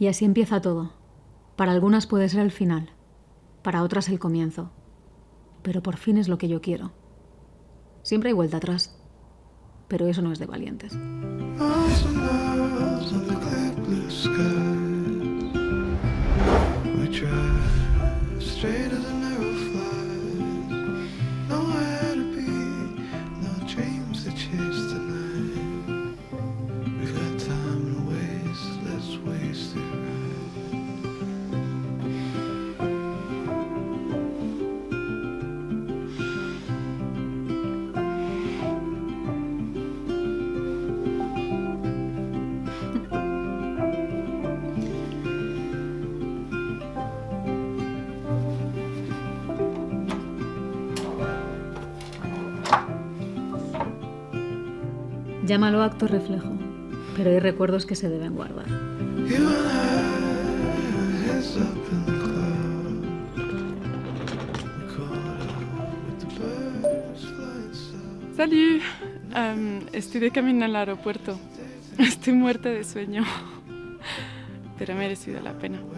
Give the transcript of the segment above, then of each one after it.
Y así empieza todo. Para algunas puede ser el final, para otras el comienzo. Pero por fin es lo que yo quiero. Siempre hay vuelta atrás, pero eso no es de valientes. Miles and miles in the clear blue skies. We drive straight as an arrow flies. Nowhere to be, no dreams to chase tonight. We've got time to waste, let's waste it right. Llámalo acto reflejo, pero hay recuerdos que se deben guardar. You and I, heads up in the clouds. We caught up with the birds flying south. Salut. Estoy de camino al aeropuerto. Estoy muerta de sueño, pero ha merecido la pena. Let's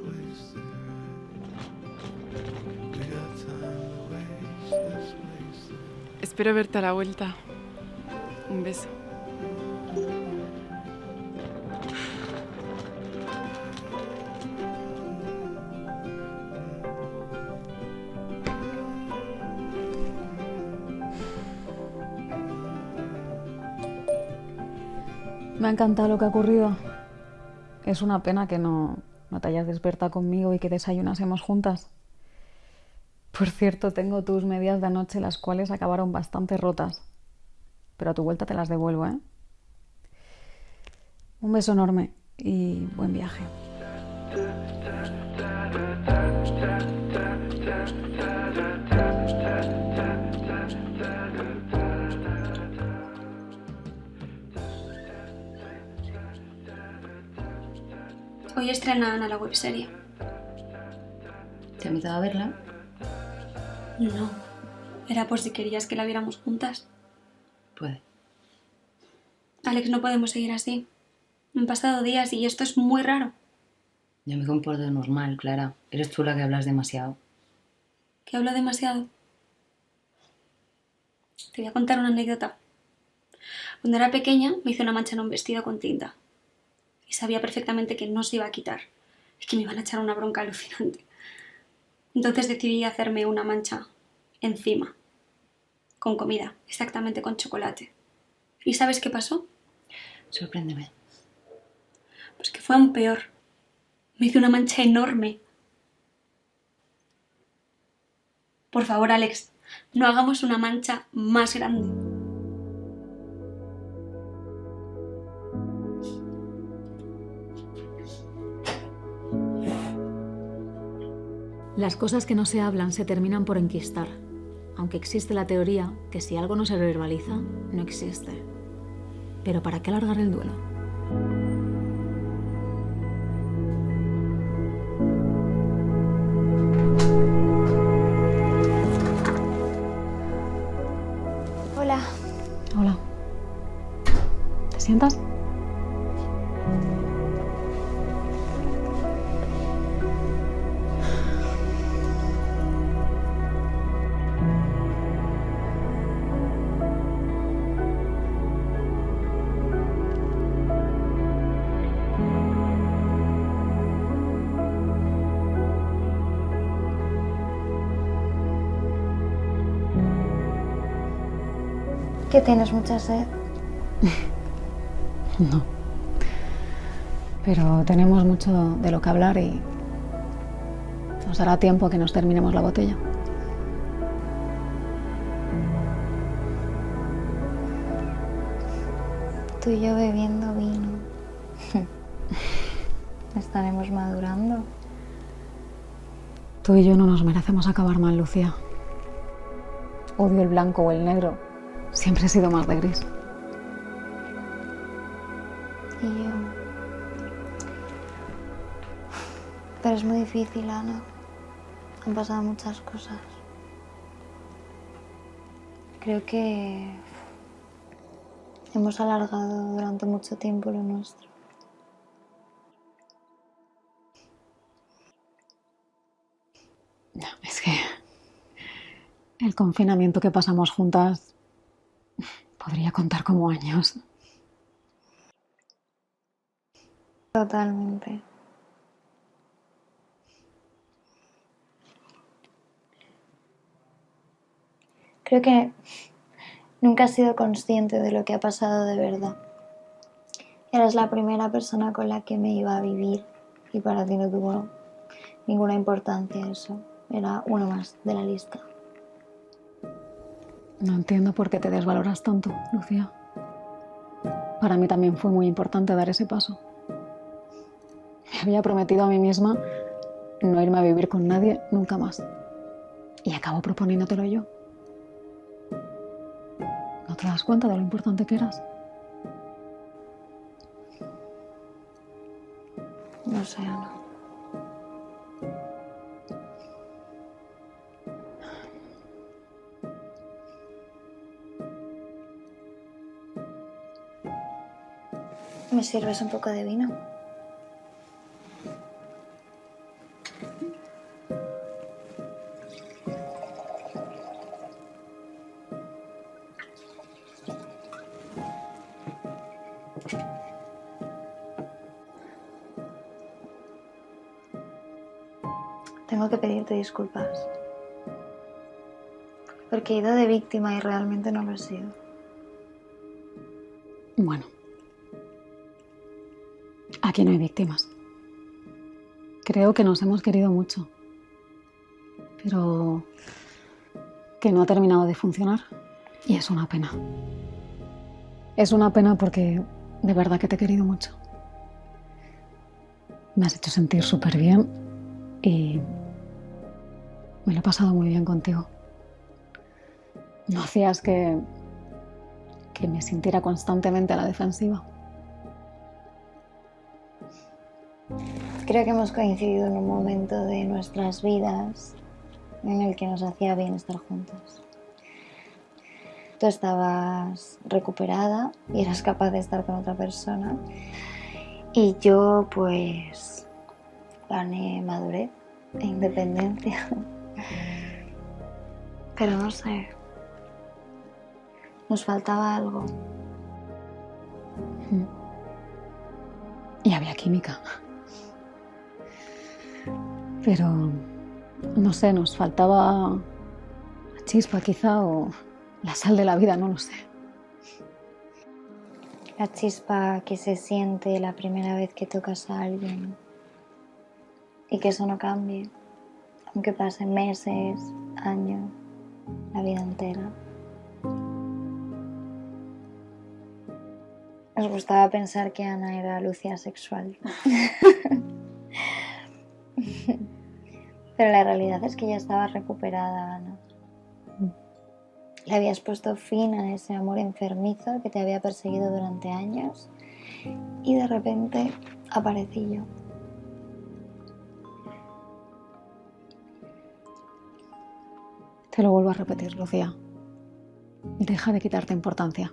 waste it right. We got time to waste, let's waste it. Espero verte a la vuelta. Un beso. Me ha encantado lo que ha ocurrido. Es una pena que no te hayas despertado conmigo y que desayunásemos juntas. Por cierto, tengo tus medias de anoche, las cuales acabaron bastante rotas. Pero a tu vuelta te las devuelvo, ¿eh? Un beso enorme y buen viaje. Hoy estrena Ana la webserie. ¿Te ha invitado a verla? No, era por si querías que la viéramos juntas. Puede. Alex, no podemos seguir así. Han pasado días y esto es muy raro. Yo me comporto normal, Clara. Eres tú la que hablas demasiado. ¿Que hablo demasiado? Te voy a contar una anécdota. Cuando era pequeña me hice una mancha en un vestido con tinta. Y sabía perfectamente que no se iba a quitar. Y que me iban a echar una bronca alucinante. Entonces decidí hacerme una mancha encima. Con comida, exactamente con chocolate. ¿Y sabes qué pasó? Sorpréndeme. Pues que fue aún peor. Me hice una mancha enorme. Por favor, Alex, no hagamos una mancha más grande. Las cosas que no se hablan se terminan por enquistar, aunque existe la teoría que si algo no se verbaliza, no existe. Pero ¿para qué alargar el duelo? Hola. Hola. ¿Te sientas? ¿Qué tienes, mucha sed? No. Pero tenemos mucho de lo que hablar y nos dará tiempo a que nos terminemos la botella. Tú y yo bebiendo vino. Estaremos madurando. Tú y yo no nos merecemos acabar mal, Lucía. Odio el blanco o el negro. Siempre he sido más de gris. Y yo. Pero es muy difícil, Ana. Han pasado muchas cosas. Creo que hemos alargado durante mucho tiempo lo nuestro. No, es que el confinamiento que pasamos juntas podría contar como años. Totalmente. Creo que nunca has sido consciente de lo que ha pasado de verdad. Eras la primera persona con la que me iba a vivir y para ti no tuvo ninguna importancia eso. Era uno más de la lista. No entiendo por qué te desvaloras tanto, Lucía. Para mí también fue muy importante dar ese paso. Me había prometido a mí misma no irme a vivir con nadie nunca más. Y acabo proponiéndotelo yo. ¿No te das cuenta de lo importante que eras? No sé, Ana. ¿Me sirves un poco de vino? Tengo que pedirte disculpas. Porque he ido de víctima y realmente no lo he sido. Bueno, aquí no hay víctimas. Creo que nos hemos querido mucho, pero que no ha terminado de funcionar y es una pena. Es una pena porque de verdad que te he querido mucho. Me has hecho sentir súper bien y me lo he pasado muy bien contigo. No hacías que me sintiera constantemente a la defensiva. Creo que hemos coincidido en un momento de nuestras vidas en el que nos hacía bien estar juntas. Tú estabas recuperada y eras capaz de estar con otra persona. Y yo, pues, gané madurez e independencia. Pero no sé, nos faltaba algo. Y había química. Pero, no sé, nos faltaba la chispa quizá o la sal de la vida, no lo sé. La chispa que se siente la primera vez que tocas a alguien y que eso no cambie, aunque pasen meses, años, la vida entera. Nos gustaba pensar que Ana era Lucía sexual. Pero la realidad es que ya estaba recuperada, Ana. Le habías puesto fin a ese amor enfermizo que te había perseguido durante años y de repente aparecí yo. Te lo vuelvo a repetir, Lucía. Deja de quitarte importancia.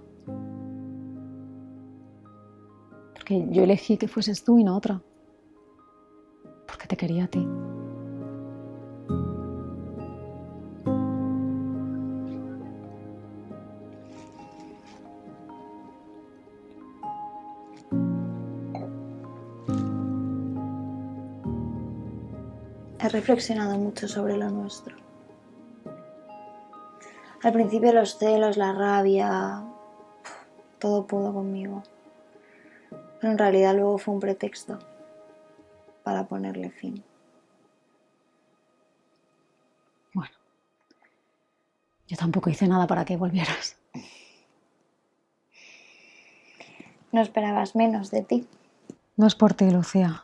Porque yo elegí que fueses tú y no otra. Porque te quería a ti. He reflexionado mucho sobre lo nuestro. Al principio los celos, la rabia, todo pudo conmigo. Pero en realidad luego fue un pretexto para ponerle fin. Bueno, yo tampoco hice nada para que volvieras. No esperabas menos de ti. No es por ti, Lucía.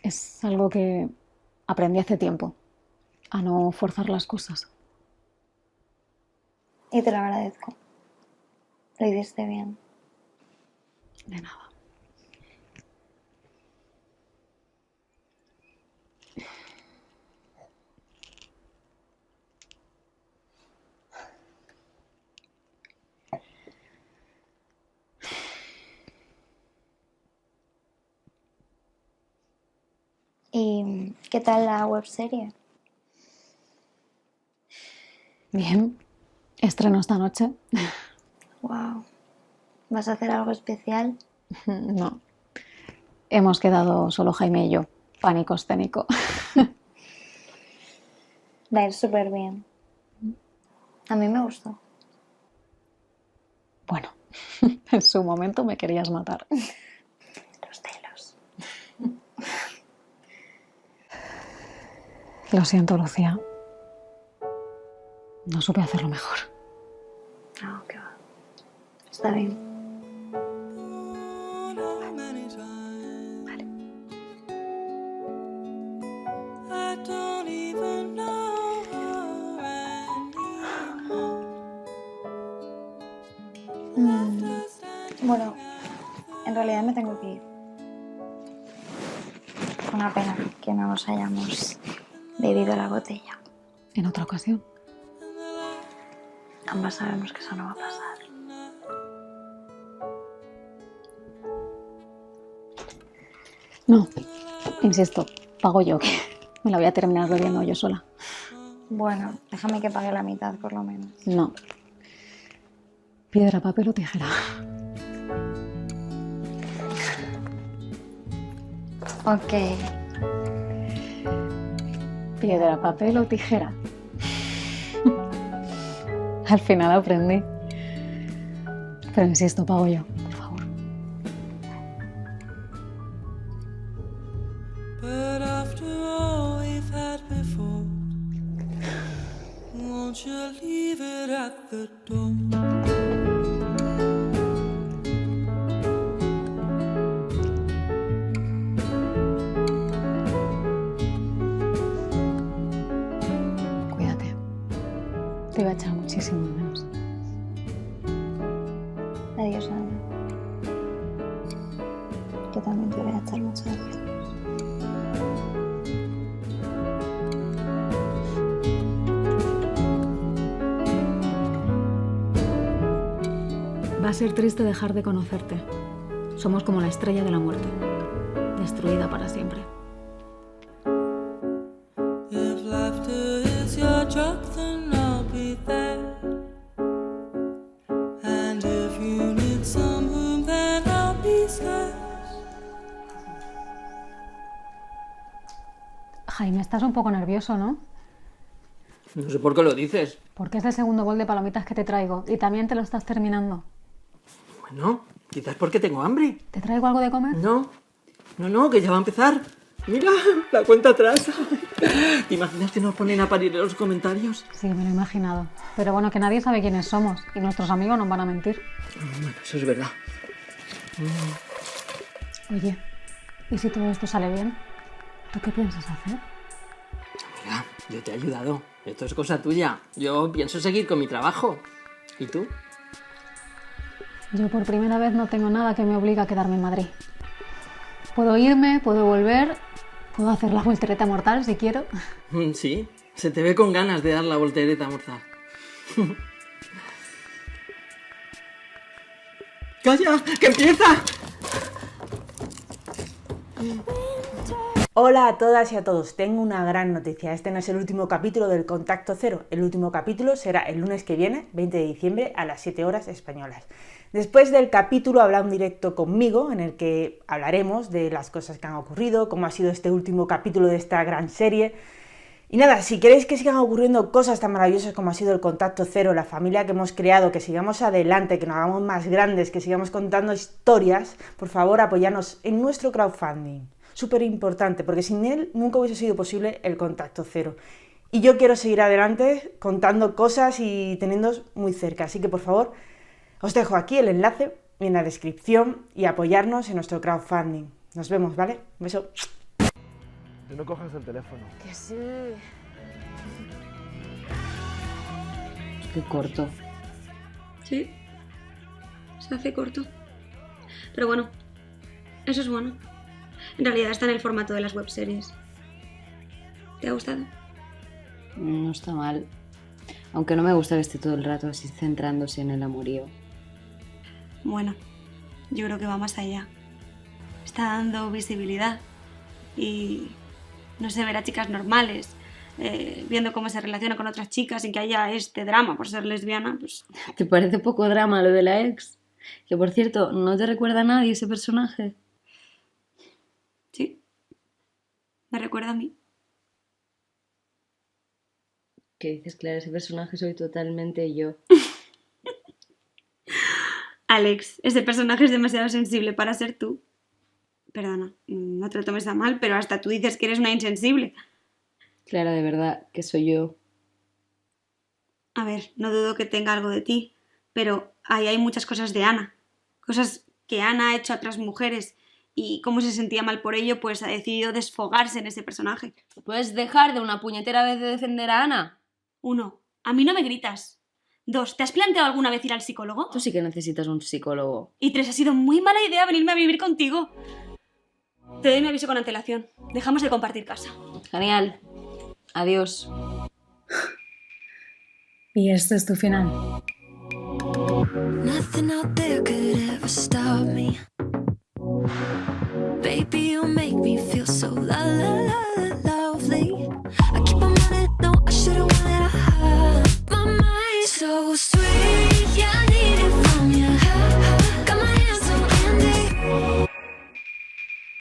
Es algo que aprendí hace tiempo. A no forzar las cosas. Y te lo agradezco. Lo hiciste bien. De nada. ¿Y qué tal la webserie? Bien. Estreno esta noche. Wow. ¿Vas a hacer algo especial? No. Hemos quedado solo Jaime y yo. Pánico escénico. Va a ir súper bien. A mí me gustó. Bueno, en su momento me querías matar. Los celos. Lo siento, Lucía. No supe hacerlo mejor. No, qué va. Está bien. I don't even know her anymore. Bueno, en realidad me tengo que ir. Una pena que no nos hayamos bebido la botella. En otra ocasión. Ambas sabemos que eso no va a pasar. No, insisto, pago yo, que me la voy a terminar bebiendo yo sola. Bueno, déjame que pague la mitad por lo menos. No. Piedra, papel o tijera. Ok. Piedra, papel o tijera. Al final aprendí. Pero insisto, pago yo, por favor. But after all we've had before, won't you leave it at the door? Cuídate. Te iba a echar muchísimo de menos. Adiós, Ana. Yo también te voy a echar mucho de menos. Va a ser triste dejar de conocerte. Somos como la estrella de la muerte, destruida para siempre. If laughter is your drug, then I'll be there. And if you need some room, then I'll be scarce. Jaime, estás un poco nervioso, ¿no? No sé por qué lo dices. Porque es el segundo bol de palomitas que te traigo y también te lo estás terminando. Bueno, quizás porque tengo hambre. ¿Te traigo algo de comer? No, que ya va a empezar. Mira, la cuenta atrás. ¿Te imaginas que nos ponen a parir en los comentarios? Sí, me lo he imaginado. Pero bueno, que nadie sabe quiénes somos y nuestros amigos nos van a mentir. Bueno, eso es verdad. Oye, ¿y si todo esto sale bien? ¿Tú qué piensas hacer? Mira, yo te he ayudado. Esto es cosa tuya. Yo pienso seguir con mi trabajo. ¿Y tú? Yo por primera vez no tengo nada que me obligue a quedarme en Madrid. Puedo irme, puedo volver, puedo hacer la voltereta mortal si quiero. Sí, se te ve con ganas de dar la voltereta mortal. ¡Calla! ¡Que empieza! Hola a todas y a todos, tengo una gran noticia. Este no es el último capítulo del Contacto Cero. El último capítulo será el lunes que viene, 20 de diciembre, a las 7 horas españolas. Después del capítulo habrá un directo conmigo en el que hablaremos de las cosas que han ocurrido, cómo ha sido este último capítulo de esta gran serie. Y nada, si queréis que sigan ocurriendo cosas tan maravillosas como ha sido el Contacto Cero, la familia que hemos creado, que sigamos adelante, que nos hagamos más grandes, que sigamos contando historias, por favor apoyadnos en nuestro crowdfunding. Súper importante, porque sin él nunca hubiese sido posible el Contacto Cero. Y yo quiero seguir adelante contando cosas y teniéndoos muy cerca. Así que por favor, os dejo aquí el enlace en la descripción y apoyarnos en nuestro crowdfunding. Nos vemos, ¿vale? Un beso. Que no cojas el teléfono. Que sí. Qué corto. Sí, se hace corto. Pero bueno, eso es bueno. En realidad está en el formato de las webseries. ¿Te ha gustado? No está mal. Aunque no me gusta que esté todo el rato así centrándose en el amorío. Bueno, yo creo que va más allá. Está dando visibilidad y no se ver a chicas normales, viendo cómo se relaciona con otras chicas sin que haya este drama por ser lesbiana, pues... ¿Te parece poco drama lo de la ex? Que por cierto, ¿no te recuerda a nadie ese personaje? Sí, me recuerda a mí. ¿Qué dices, Clara? Ese personaje soy totalmente yo. Alex, ese personaje es demasiado sensible para ser tú. Perdona, no te lo tomes a mal, pero hasta tú dices que eres una insensible. Clara, de verdad, que soy yo. A ver, no dudo que tenga algo de ti, pero ahí hay muchas cosas de Ana. Cosas que Ana ha hecho a otras mujeres y cómo se sentía mal por ello, pues ha decidido desfogarse en ese personaje. ¿Puedes dejar de una puñetera vez de defender a Ana? 1. A mí no me gritas. 2. ¿Te has planteado alguna vez ir al psicólogo? Tú sí que necesitas un psicólogo. Y 3. Ha sido muy mala idea venirme a vivir contigo. Te doy mi aviso con antelación. Dejamos de compartir casa. Genial. Adiós. Y este es tu final. Nothing out there could ever stop me. Baby, you make me feel so la la la la.